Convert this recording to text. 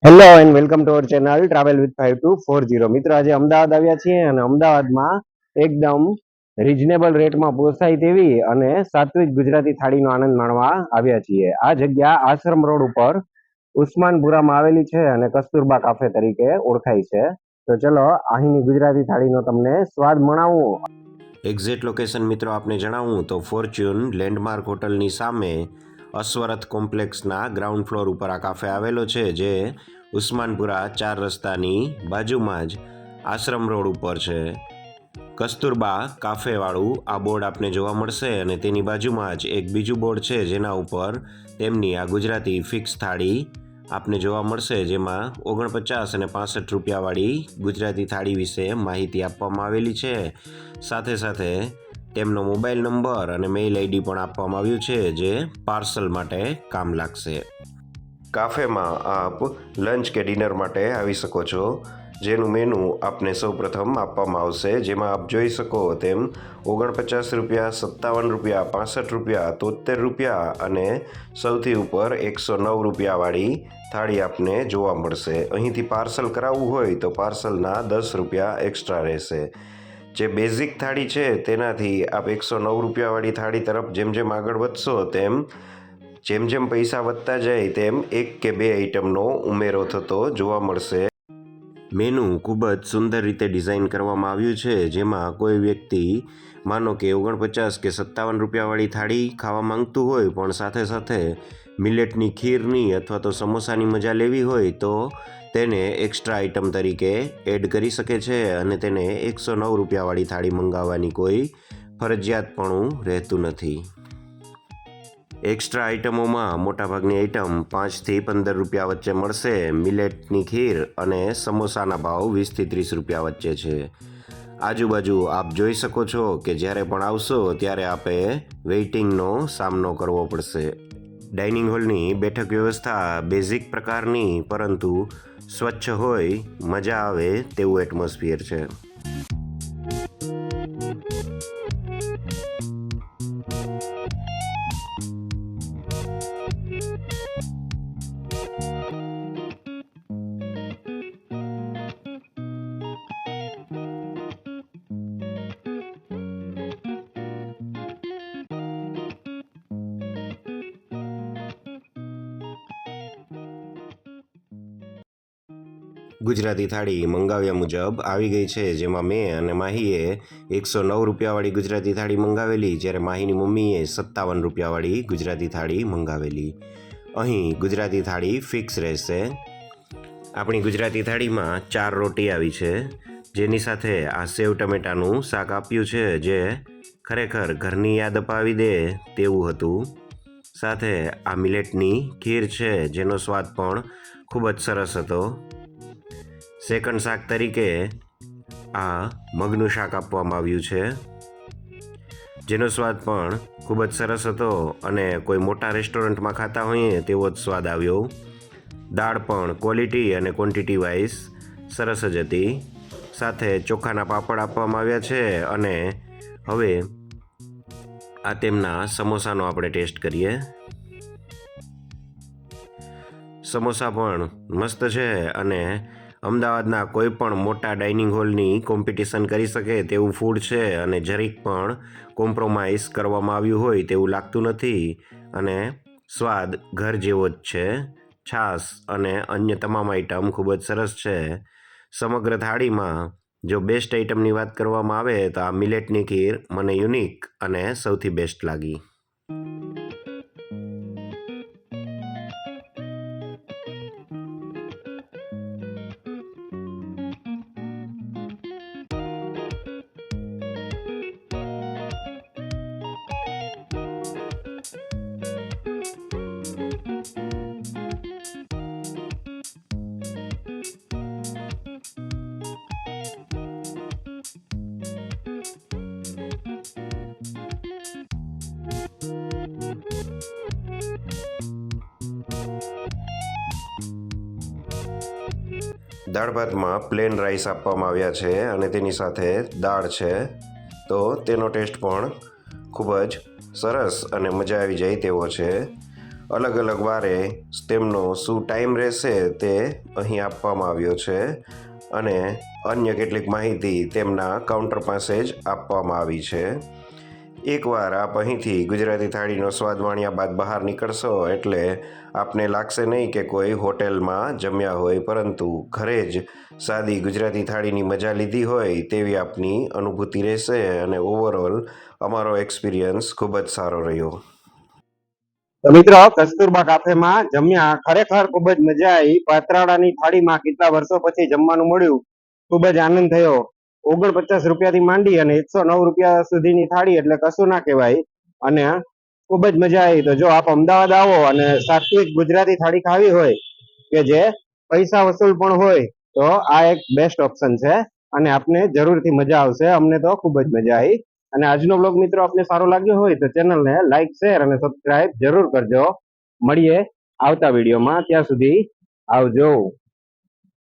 Hello and welcome to our channel travel with 5240 મિત્રો આજે અમદાવાદ આવ્યા છીએ અને અમદાવાદમાં એકદમ રીઝનેબલ રેટમાં પોસાય તેવી અને સાત્વિક ગુજરાતી થાળીનો આનંદ માણવા આવ્યા છીએ। આ જગ્યા આશ્રમ રોડ ઉપર ઉસ્માનપુરામાં આવેલી છે અને કસ્તુરબા કાફે તરીકે ઓળખાય છે। તો ચલો અહીંની ગુજરાતી થાળીનો તમને સ્વાદ મણાવું। એક્ઝેક્ટ લોકેશન મિત્રો આપને જણાવું તો ફોર્ચ્યુન લેન્ડમાર્ક હોટલની સામે અશ્વરથ કોમ્પ્લેક્સના ગ્રાઉન્ડ ફ્લોર ઉપર આ કાફે આવેલો છે, જે ઉસ્માનપુરા 4 રસ્તાની બાજુમાં જ આશ્રમ રોડ ઉપર છે। કસ્તુરબા કાફેવાળું આ બોર્ડ આપને જોવા મળશે અને તેની બાજુમાં જ એક બીજું બોર્ડ છે જેના ઉપર તેમની આ ગુજરાતી ફિક્સ થાળી આપને જોવા મળશે, જેમાં 49 અને 65 રૂપિયાવાળી ગુજરાતી થાળી વિશે માહિતી આપવામાં આવેલી છે। સાથે સાથે તેમનો મોબાઈલ નંબર અને મેઇલ આઈડી પણ આપવામાં આવ્યું છે, જે પાર્સલ માટે કામ લાગશે। કાફેમાં આપ લંચ કે ડિનર માટે આવી શકો છો, જેનું મેનુ આપને સૌપ્રથમ આપવામાં આવશે, જેમાં આપ જોઈ શકો તેમ 49 રૂપિયા, 57 રૂપિયા, 65 રૂપિયા, 73 રૂપિયા અને સૌથી ઉપર 109 રૂપિયાવાળી થાળી આપને જોવા મળશે। અહીંથી પાર્સલ કરાવવું હોય તો પાર્સલના 10 રૂપિયા એક્સ્ટ્રા રહેશે। જે બેઝિક થાળી છે તેનાથી આપ 109 રૂપિયાવાળી થાળી તરફ જેમ જેમ આગળ વધશો તેમ જેમ પૈસા વધતા જાય તેમ 1 કે 2 આઈટમનો ઉમેરો થતો જોવા મળશે। મેનુ ખૂબ જ સુંદર રીતે ડિઝાઇન કરવામાં આવ્યું છે, જેમાં કોઈ વ્યક્તિ માનો કે 49 કે 57 રૂપિયાવાળી થાળી ખાવા માંગતું હોય પણ સાથે સાથે મિલેટની ખીરની અથવા તો સમોસાની મજા લેવી હોય તો તેને એક્સ્ટ્રા આઇટમ તરીકે એડ કરી શકે છે અને તેને 109 રૂપિયાવાળી થાળી મંગાવવાની કોઈ ફરજિયાતપણું રહેતું નથી। એક્સ્ટ્રા આઇટમોમાં મોટાભાગની આઇટમ 5 થી 15 રૂપિયા વચ્ચે મળશે। મિલેટની ખીર અને સમોસાના ભાવ 20 થી 30 રૂપિયા વચ્ચે છે। આજુબાજુ આપ જોઈ શકો છો કે જ્યારે પણ આવશો ત્યારે આપે વેઇટિંગનો સામનો કરવો પડશે। ડાઇનિંગ હોલની બેઠક વ્યવસ્થા બેઝિક પ્રકારની પરંતુ સ્વચ્છ હોય, મજા આવે તેવું એટમોસ્ફિયર છે। ગુજરાતી થાળી મંગાવ્યા મુજબ આવી ગઈ છે, જેમાં મેં અને માહીએ 109 રૂપિયાવાળી ગુજરાતી થાળી મંગાવેલી, જ્યારે માહીની મમ્મીએ 57 રૂપિયાવાળી ગુજરાતી થાળી મંગાવેલી। અહીં ગુજરાતી થાળી ફિક્સ રહેશે। આપણી ગુજરાતી થાળીમાં 4 રોટી આવી છે, જેની સાથે આ સેવ ટમેટાનું શાક આપ્યું છે, જે ખરેખર ઘરની યાદ અપાવી દે તેવું હતું। સાથે આ મિલેટની ખીર છે, જેનો સ્વાદ પણ ખૂબ જ સરસ હતો। સેકન્ડ શાક તરીકે આ મગનું શાક આપવામાં આવ્યું છે, જેનો સ્વાદ પણ ખૂબ જ સરસ હતો અને કોઈ મોટા રેસ્ટોરન્ટમાં ખાતા હોઈએ તેવો જ સ્વાદ આવ્યો। દાળ પણ ક્વોલિટી અને ક્વોન્ટિટી વાઇઝ સરસ જ હતી। સાથે ચોખાના પાપડ આપવામાં આવ્યા છે અને હવે આ તેમના સમોસાનો આપણે ટેસ્ટ કરીએ। સમોસા પણ મસ્ત છે અને અમદાવાદના કોઈ પણ મોટા ડાઇનિંગ હોલની કોમ્પિટિશન કરી શકે તેવું ફૂડ છે અને જરીક પણ કોમ્પ્રોમાઇઝ કરવામાં આવ્યું હોય તેવું લાગતું નથી અને સ્વાદ ઘર જેવો જ છે। છાશ અને અન્ય તમામ આઇટમ ખૂબ જ સરસ છે। સમગ્ર થાળીમાં જો બેસ્ટ આઇટમની વાત કરવામાં આવે તો આ મિલેટની ખીર મને યુનિક અને સૌથી બેસ્ટ લાગી। દાળ ભાતમાં પ્લેન રાઈસ આપવામાં આવ્યા છે અને તેની સાથે દાળ છે, તો તેનો ટેસ્ટ પણ ખૂબ જ સરસ અને મજા આવી જાય તેવો છે। અલગ અલગ વારે તેમનો શું ટાઈમ રહેશે તે અહીં આપવામાં આવ્યો છે અને અન્ય કેટલીક માહિતી તેમના કાઉન્ટર પાસે જ આપવામાં આવી છે. એકવાર આપ અહીંથી ગુજરાતી થાળીનો સ્વાદ માણ્યા બાદ બહાર નીકળશો એટલે આપને લાગશે નહીં કે કોઈ હોટેલમાં જમ્યા હોય, પરંતુ ઘરે જ સાદી ગુજરાતી થાળીની મજા લીધી હોય તેવી આપની અનુભૂતિ રહેશે અને ઓવરઓલ અમારો એક્સપિરિયન્સ ખૂબ જ સારો રહ્યો. તો મિત્રો, કસ્તુરબા કાફેમાં જમ્યા, ખરેખર ખૂબ જ મજા આવી. પાત્રાળાની થાળીમાં કેટલા વર્ષો પછી જમવાનું મળ્યું, ખૂબ જ આનંદ થયો. 49 રૂપિયાથી માંડી અને 109 રૂપિયા સુધીની થાળી એટલે કશું ના કહેવાય અને ખૂબ જ મજા આવી. તો જો આપ અમદાવાદ આવો અને સાત્વિક ગુજરાતી થાળી ખાવી હોય કે જે પૈસા વસૂલ પણ હોય તો આ એક બેસ્ટ ઓપ્શન છે અને આપને જરૂરથી મજા આવશે. અમને તો ખૂબ જ મજા આવી. અને આજનો બ્લોગ મિત્રો આપને સારો લાગ્યો હોય તો ચેનલને લાઈક, શેર અને સબસ્ક્રાઇબ જરૂર કરજો. મળીએ આવતા વિડીયોમાં. ત્યાં સુધી આવજો.